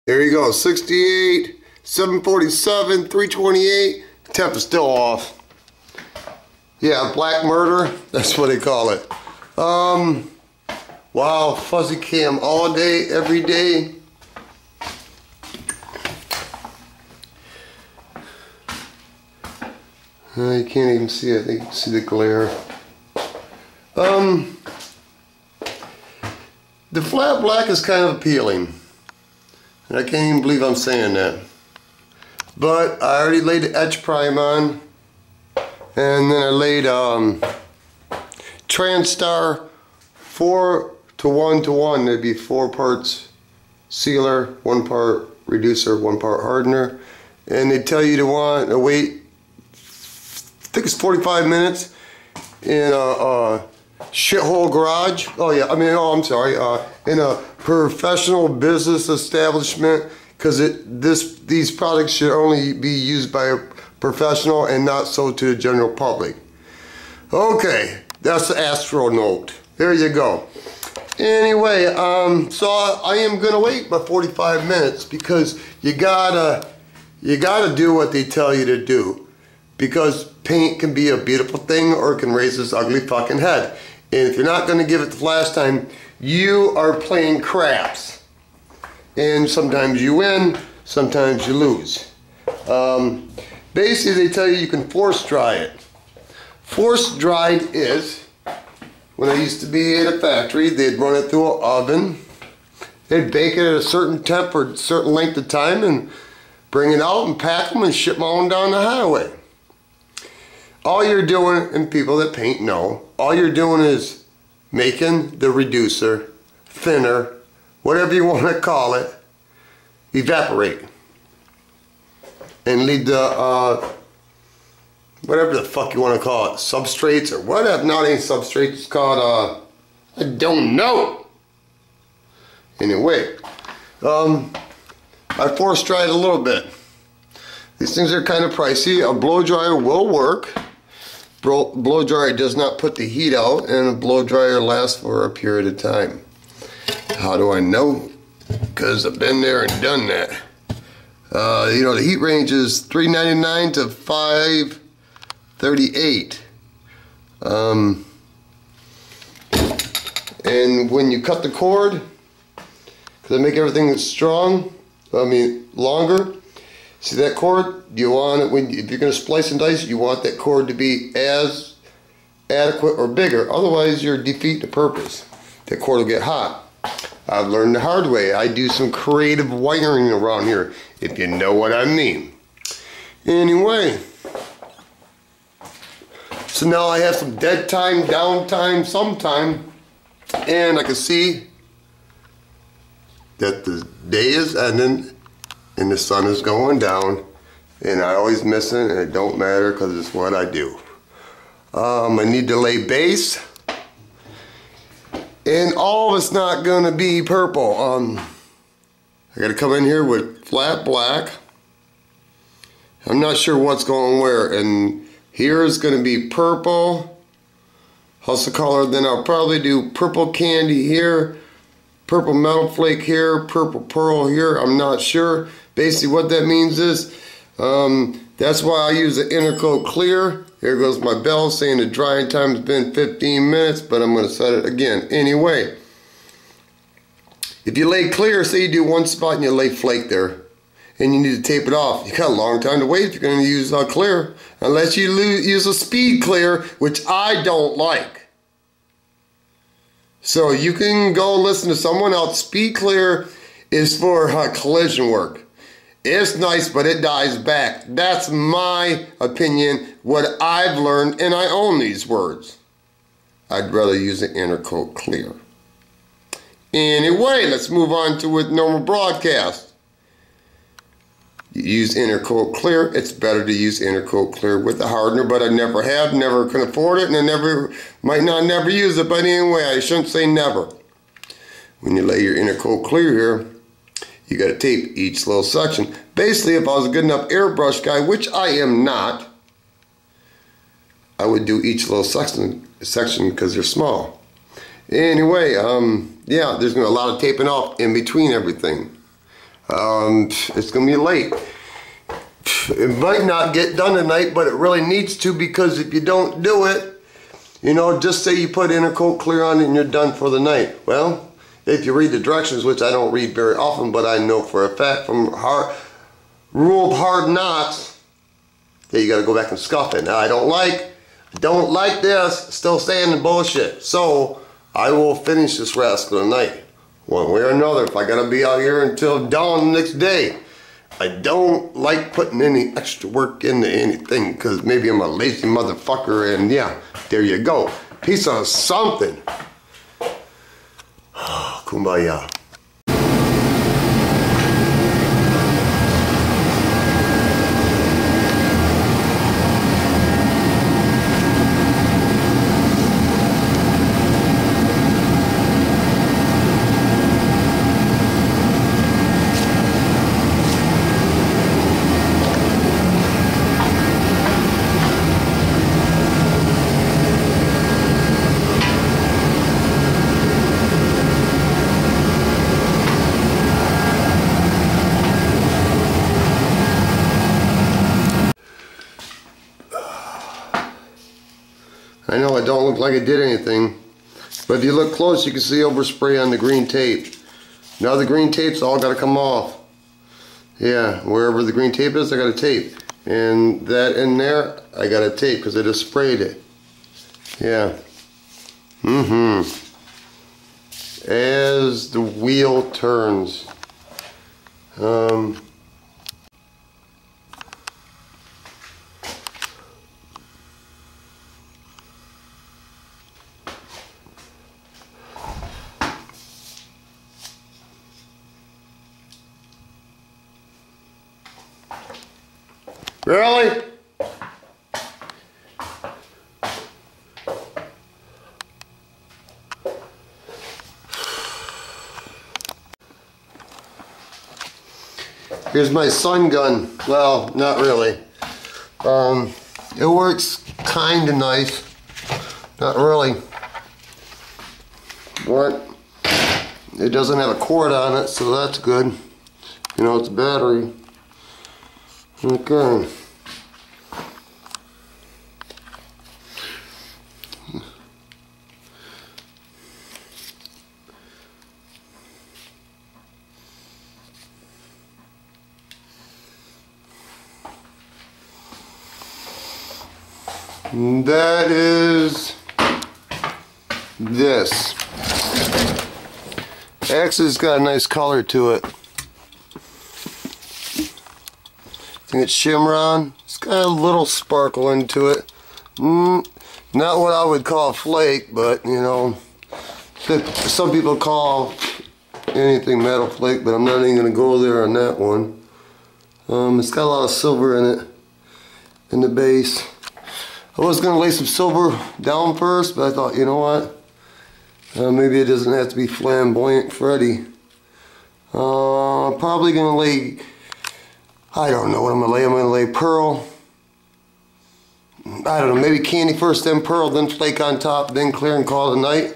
There you go, 68, 747, 328. Temp is still off. Yeah, black murder, that's what they call it. Wow, fuzzy cam all day, every day. You can't even see it, you can see the glare. The flat black is kind of appealing. And I can't even believe I'm saying that. But I already laid the etch prime on. And then I laid Transtar 4:1:1. There'd be 4 parts sealer, 1 part reducer, 1 part hardener. And they tell you to want to wait, I think it's 45 minutes in a shithole garage. I'm sorry, in a professional business establishment, because these products should only be used by a professional and not sold to the general public. Okay, that's the Astro note. There you go. Anyway, so I am gonna wait about 45 minutes because you gotta do what they tell you to do, because paint can be a beautiful thing or it can raise this ugly fucking head. And if you're not gonna give it the flash time, you are playing craps. And sometimes you win, sometimes you lose. Basically, they tell you can force dry it. Force dried is, when I used to be at a factory, they'd run it through an oven. They'd bake it at a certain temp for a certain length of time and bring it out and pack them and ship them on down the highway. All you're doing, and people that paint know, all you're doing is making the reducer, thinner, whatever you want to call it, evaporate. And lead the, whatever the fuck you want to call it, substrates or whatever, not any substrates, it's called, I don't know. Anyway, I force dried a little bit. These things are kind of pricey. A blow dryer will work. Blow dryer does not put the heat out, and a blow dryer lasts for a period of time. How do I know? Because I've been there and done that. You know, the heat range is 399 to 538. And when you cut the cord, because I make everything strong, longer. See that cord? You want it if you're going to splice and dice, you want that cord to be as adequate or bigger. Otherwise, you're defeating the purpose. That cord will get hot. I've learned the hard way. I do some creative wiring around here, if you know what I mean. Anyway, so now I have some dead time, downtime, sometime, and I can see that the day is ending and the sun is going down, and I always miss it, and it don't matter because it's what I do. I need to lay base, and all of it's not gonna be purple. I gotta come in here with flat black. I'm not sure what's going where, and here is gonna be purple hustle color. Then I'll probably do purple Kandy here, purple Metalflake here, purple pearl here. I'm not sure. Basically what that means is, that's why I use the Intercoat Clear. Here goes my bell saying the drying time has been 15 minutes, but I'm going to set it again. Anyway, if you lay clear, say you do one spot and you lay flake there, and you need to tape it off. You got a long time to wait if you're going to use clear, unless you use a speed clear, which I don't like. So you can go listen to someone else. Speed clear is for collision work. It's nice, but it dies back. That's my opinion, what I've learned, and I own these words. I'd rather use an Intercoat Clear. Anyway, let's move on to with normal broadcast. You use Intercoat Clear. It's better to use Intercoat Clear with the hardener, but I never have, never can afford it, and I might not never use it. But anyway, I shouldn't say never. When you lay your Intercoat Clear here, you got to tape each little section. Basically, if I was a good enough airbrush guy, which I am not, I would do each little section because they're small. Anyway, yeah, there's going to be a lot of taping off in between everything. It's gonna be late. It might not get done tonight, but it really needs to, because if you don't do it, you know, just say you put Intercoat Clear on and you're done for the night. Well, if you read the directions, which I don't read very often, but I know for a fact from rule of hard knocks that you gotta go back and scuff it. Now I don't like this, still saying the bullshit. So I will finish this rascal tonight, one way or another, if I gotta be out here until dawn the next day. I don't like putting any extra work into anything, because maybe I'm a lazy motherfucker, and yeah, there you go. Piece of something. Kumbaya. I know it don't look like it did anything, but if you look close, you can see overspray on the green tape. Now the green tape's all got to come off. Yeah, wherever the green tape is, I got to tape. And that in there, I got to tape because I just sprayed it. Yeah. As the wheel turns. Really? Here's my sun gun. Well, not really. It works kinda nice. Not really. But it doesn't have a cord on it, so that's good. You know, it's a battery. Okay. That is this. Actually, it's got a nice color to it. I think it's Shimron. It's got a little sparkle into it. Not what I would call flake, but you know, some people call anything Metalflake, but I'm not even going to go there on that one. It's got a lot of silver in it, in the base. I was going to lay some silver down first, but I thought, you know what? Maybe it doesn't have to be flamboyant Freddy. I'm probably going to lay, I don't know what I'm going to lay. I'm going to lay pearl. I don't know, maybe candy first, then pearl, then flake on top, then clear and call it a night.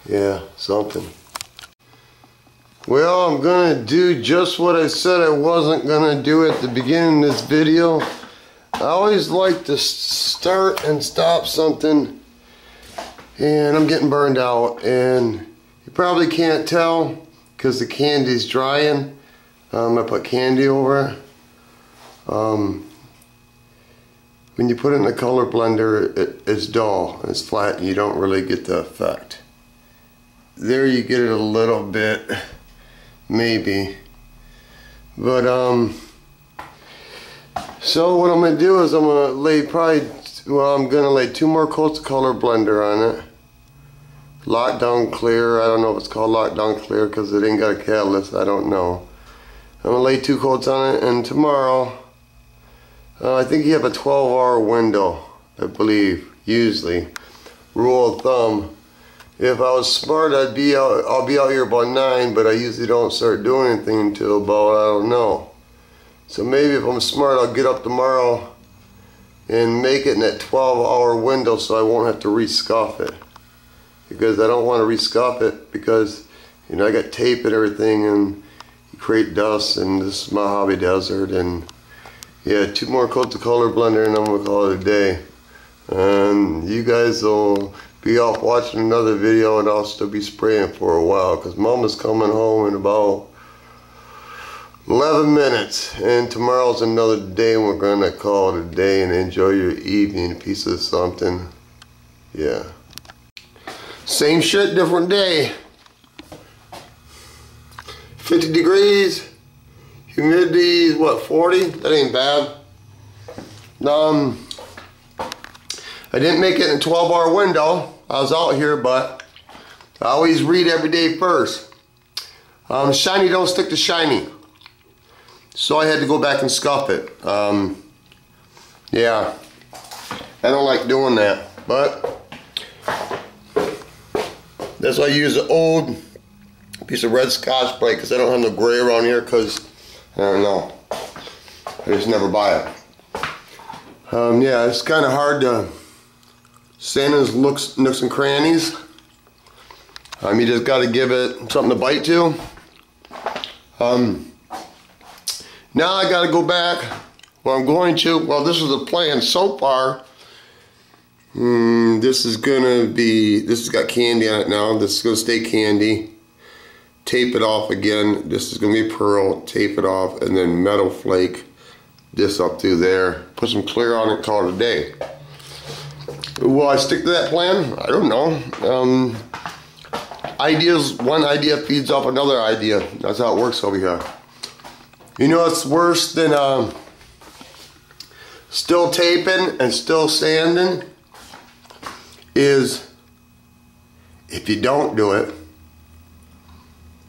Yeah, something. Well, I'm going to do just what I said I wasn't going to do at the beginning of this video. I always like to start and stop something, and I'm getting burned out, and you probably can't tell because the candy's drying. I put candy over it. When you put it in the color blender, it's dull, it's flat, and you don't really get the effect. There you get it a little bit, maybe, but so what I'm going to do is I'm going to lay I'm going to lay 2 more coats of color blender on it. Lockdown clear. I don't know if it's called lockdown clear because it ain't got a catalyst. I don't know. I'm going to lay 2 coats on it, and tomorrow, I think you have a 12-hour window, I believe, usually. Rule of thumb. If I was smart, I'll be out here about 9, but I usually don't start doing anything until about, I don't know. So maybe if I'm smart, I'll get up tomorrow and make it in that 12-hour window so I won't have to re-scuff it. Because I don't want to re-scuff it because, you know, I got tape and everything, and you create dust, and this is my hobby desert. And yeah, 2 more coats of color blender and I'm gonna call it a day. And you guys will be off watching another video, and I'll still be spraying for a while because Mama's coming home in about 11 minutes, and tomorrow's another day and we're gonna call it a day and enjoy your evening, a piece of something. Yeah. Same shit, different day. 50 degrees, humidity is what, 40? That ain't bad. I didn't make it in a 12-hour window. I was out here, but I always read every day first. Shiny don't stick to shiny. So I had to go back and scuff it. Yeah, I don't like doing that, but that's why I use an old piece of red Scotch Brite, because I don't have no gray around here, because I don't know, I just never buy it. Yeah, it's kind of hard to sand those nooks and crannies. You just got to give it something to bite to. Now I got to go back. Well, I'm going to. Well, this is the plan so far. This is gonna be. This has got candy on it now. This is gonna stay candy. Tape it off again. This is gonna be pearl. Tape it off, and then Metalflake this up through there. Put some clear on it. Call it a day. Will I stick to that plan? I don't know. Ideas. One idea feeds off another idea. That's how it works over here. You know what's worse than still taping and still sanding is if you don't do it.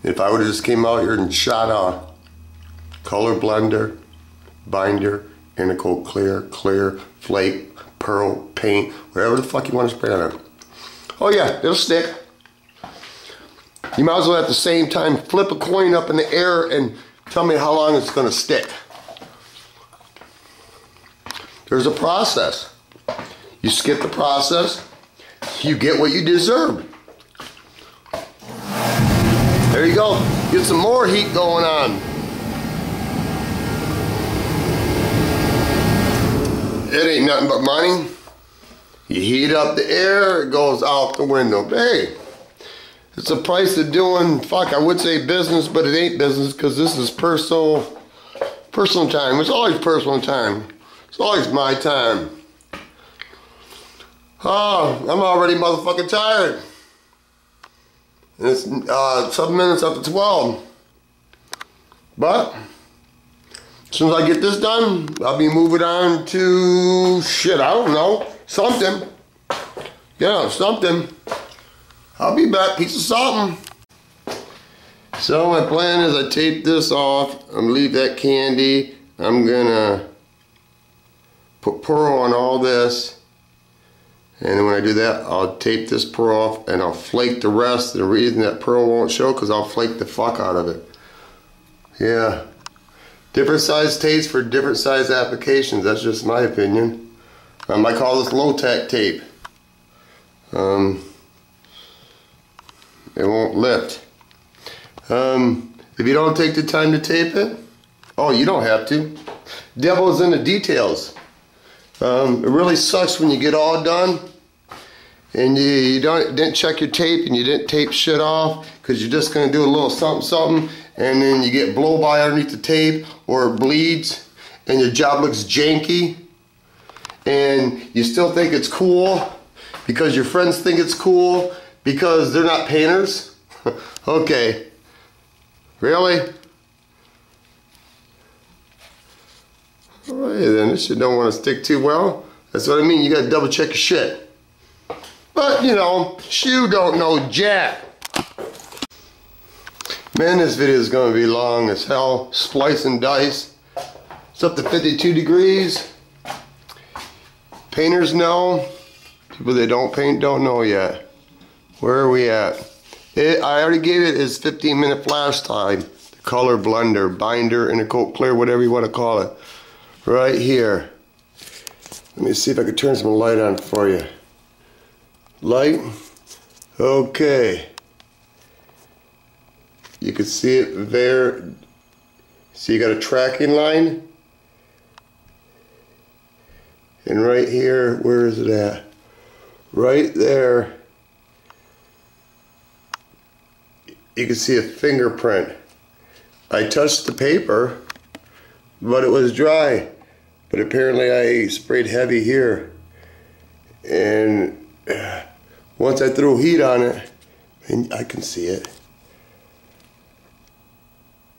If I would have just came out here and shot a color blender, binder, intercoat clear, flake, pearl, paint, whatever the fuck you want to spray on it. Oh yeah, it'll stick. You might as well at the same time flip a coin up in the air and tell me how long it's going to stick. There's a process. You skip the process, you get what you deserve. There you go. Get some more heat going on. It ain't nothing but money. You heat up the air, it goes out the window. Hey, it's the price of doing, fuck, I would say business, but it ain't business because this is personal time. It's always personal time. It's always my time. Oh, I'm already motherfucking tired. And it's 7 minutes after 12. But as soon as I get this done, I'll be moving on to shit, I don't know, something. Yeah, something. I'll be back, piece of something. So my plan is I tape this off. I'm gonna leave that candy. I'm gonna put pearl on all this. And when I do that, I'll tape this pearl off and I'll flake the rest. The reason that pearl won't show, because I'll flake the fuck out of it. Yeah. Different size tapes for different size applications. That's just my opinion. I might call this low-tack tape. It won't lift. If you don't take the time to tape it, oh, you don't have to. Devil's in the details. It really sucks when you get all done and you didn't check your tape and you didn't tape shit off because you're just going to do a little something and then you get blow by underneath the tape or it bleeds and your job looks janky and you still think it's cool because your friends think it's cool because they're not painters. Okay. Really? Oh, yeah, then this shit don't want to stick too well. That's what I mean. You got to double check your shit. But, you know, you don't know jack. Man, this video is going to be long as hell. Splice and dice. It's up to 52 degrees. Painters know. People that don't paint don't know yet. Where are we at? I already gave it his 15-minute flash time. The color blender, binder, intercoat clear, whatever you want to call it. Right here. Let me see if I can turn some light on for you. Light. Okay. You can see it there. So you got a tracking line. And right here, where is it at? Right there, you can see a fingerprint. I touched the paper, but it was dry. But apparently I sprayed heavy here. And once I threw heat on it, and I can see it.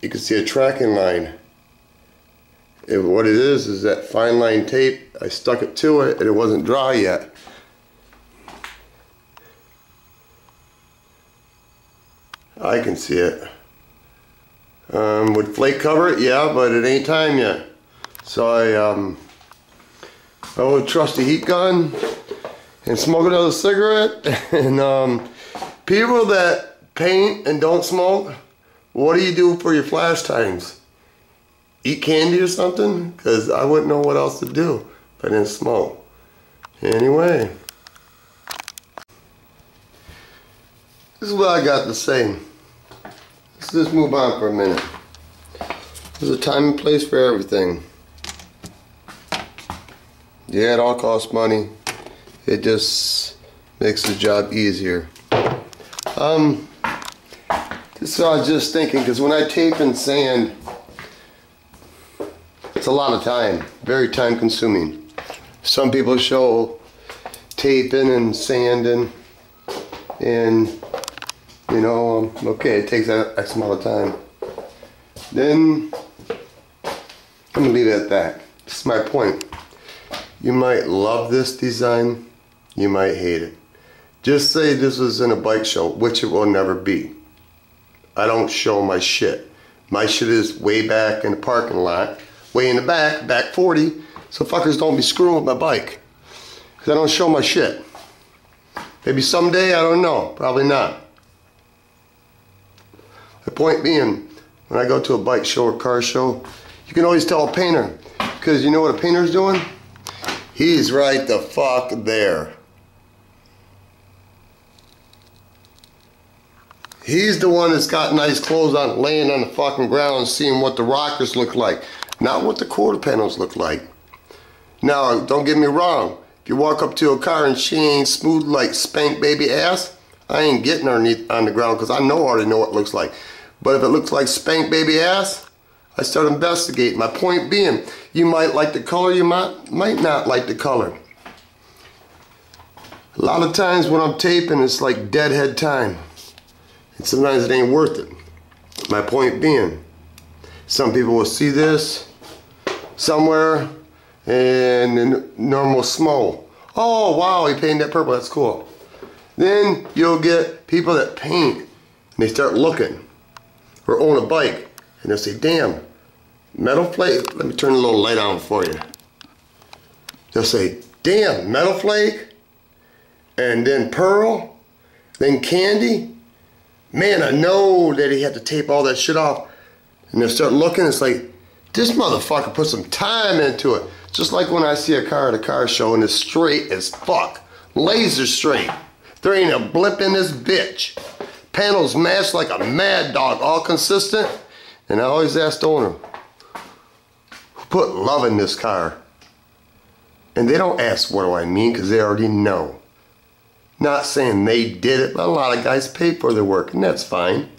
You can see a tracking line. And what it is that fine line tape, I stuck it to it and it wasn't dry yet. I can see it. Would flake cover it? Yeah, but it ain't time yet. So I would trust a heat gun and smoke another cigarette. And people that paint and don't smoke, what do you do for your flash times? Eat candy or something? Because I wouldn't know what else to do if I didn't smoke. Anyway, this is what I got to say. Let's just move on for a minute. There's a time and place for everything. Yeah, it all costs money. It just makes the job easier. So I was just thinking, because when I tape and sand, it's a lot of time, very time consuming. Some people show taping and sanding, and you know, okay, it takes that X amount of time. Then I'm gonna leave it at that. This is my point. You might love this design, you might hate it. Just say this was in a bike show, which it will never be. I don't show my shit. My shit is way back in the parking lot, way in the back 40, so fuckers don't be screwing with my bike. Because I don't show my shit. Maybe someday, I don't know, probably not. The point being, when I go to a bike show or car show, you can always tell a painter. Because you know what a painter's doing? He's right the fuck there. He's the one that's got nice clothes on, laying on the fucking ground, seeing what the rockers look like, not what the quarter panels look like. Now, don't get me wrong. If you walk up to a car and she ain't smooth like spank baby ass, I ain't getting underneath on the ground because I already know what it looks like. But if it looks like spank baby ass, I start investigating. My point being, you might like the color, you might not like the color. A lot of times when I'm taping, it's like deadhead time. And sometimes it ain't worth it. My point being, some people will see this somewhere in normal small. Oh wow, he painted that purple, that's cool. Then you'll get people that paint and they start looking or own a bike and they'll say, damn, Metalflake, let me turn a little light on for you. They'll say, damn, Metalflake, and then Pearl, then Kandy. Man, I know that he had to tape all that shit off. And they'll start looking, it's like, this motherfucker put some time into it. Just like when I see a car at a car show and it's straight as fuck. Laser straight. There ain't a blip in this bitch. Panels matched like a mad dog, all consistent. And I always ask the owner, who put love in this car? And they don't ask what do I mean, because they already know. Not saying they did it, but a lot of guys pay for their work, and that's fine.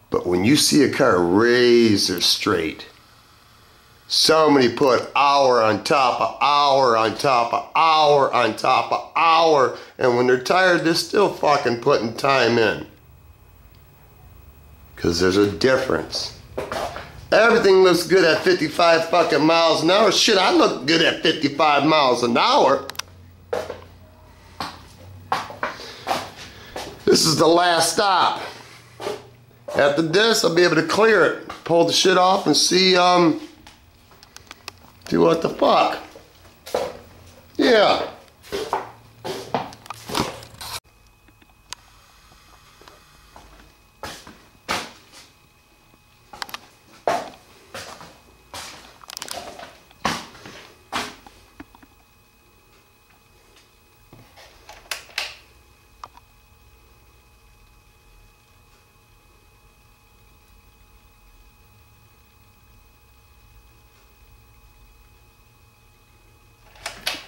But when you see a car razor straight, somebody put hour on top of hour on top of hour on top of hour, and when they're tired, they're still fucking putting time in. Because there's a difference. Everything looks good at 55 fucking miles an hour. Shit, I look good at 55 miles an hour. This is the last stop. After this, I'll be able to clear it, pull the shit off, and see what the fuck. Yeah.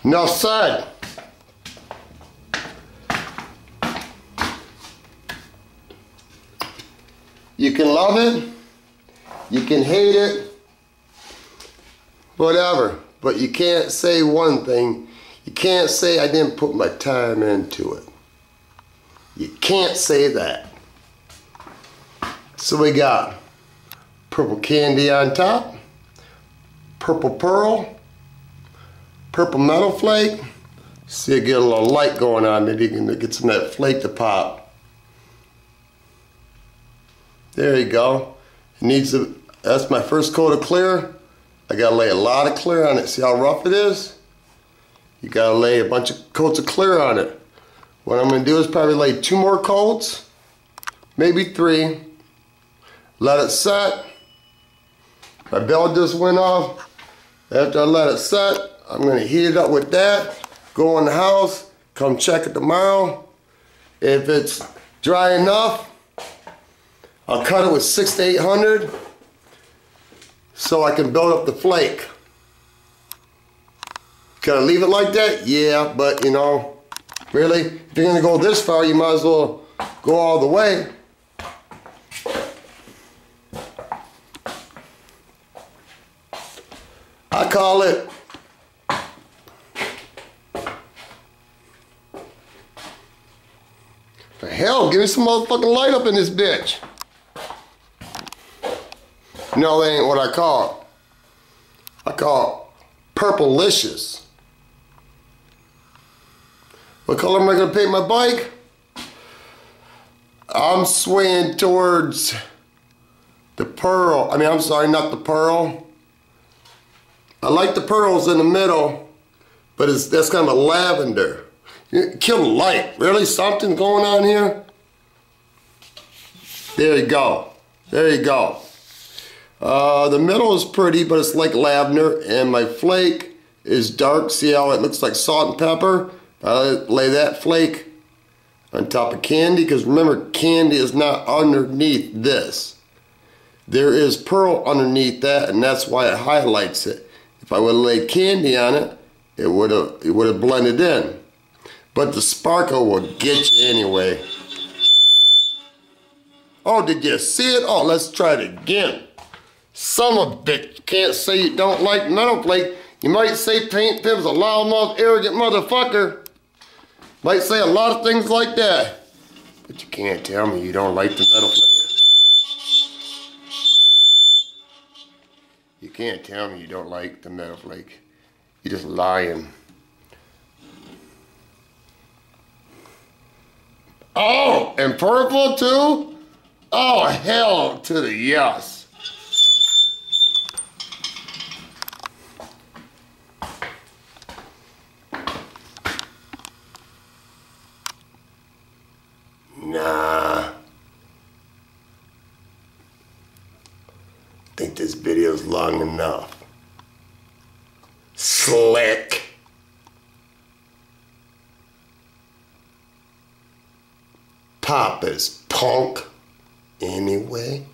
Enough said. You can love it, you can hate it, whatever, but you can't say one thing. You can't say I didn't put my time into it. You can't say that. So we got purple candy on top, purple pearl, purple Metalflake. See, I get a little light going on. Maybe you can get some of that flake to pop. There you go. It needs a, that's my first coat of clear. I gotta lay a lot of clear on it. See how rough it is? You gotta lay a bunch of coats of clear on it. What I'm gonna do is probably lay 2 more coats, maybe 3. Let it set. My bell just went off. After I let it set, I'm gonna heat it up with that, go in the house, come check it tomorrow. If it's dry enough, I'll cut it with 600 to 800 so I can build up the flake. Can I leave it like that? Yeah, but you know, really, if you're gonna go this far, you might as well go all the way. I call it for hell, give me some motherfucking light up in this bitch. No, that ain't what I call it. I call it PURPLEICOUS. What color am I gonna paint my bike? I'm swaying towards the pearl. I mean, I'm sorry, not the pearl. I like the pearls in the middle, but that's kind of a lavender. Kill the light. Really? Something going on here? There you go. There you go. The middle is pretty, but it's like lavender, and my flake is dark. See how it looks like salt and pepper? I lay that flake on top of candy, because remember, candy is not underneath this. There is pearl underneath that, and that's why it highlights it. If I would have laid candy on it, it would have blended in. But the sparkle will get you anyway. Oh, did you see it? Oh, let's try it again. Son of a bitch. You can't say you don't like Metalflake. You might say Pimpin's a loudmouth, arrogant motherfucker. Might say a lot of things like that. But you can't tell me you don't like the Metalflake. You can't tell me you don't like the Metalflake. You're just lying. Oh, and purple too? Oh, hell to the yes. Nah. I think this video's long enough. Slick. Pop is punk anyway.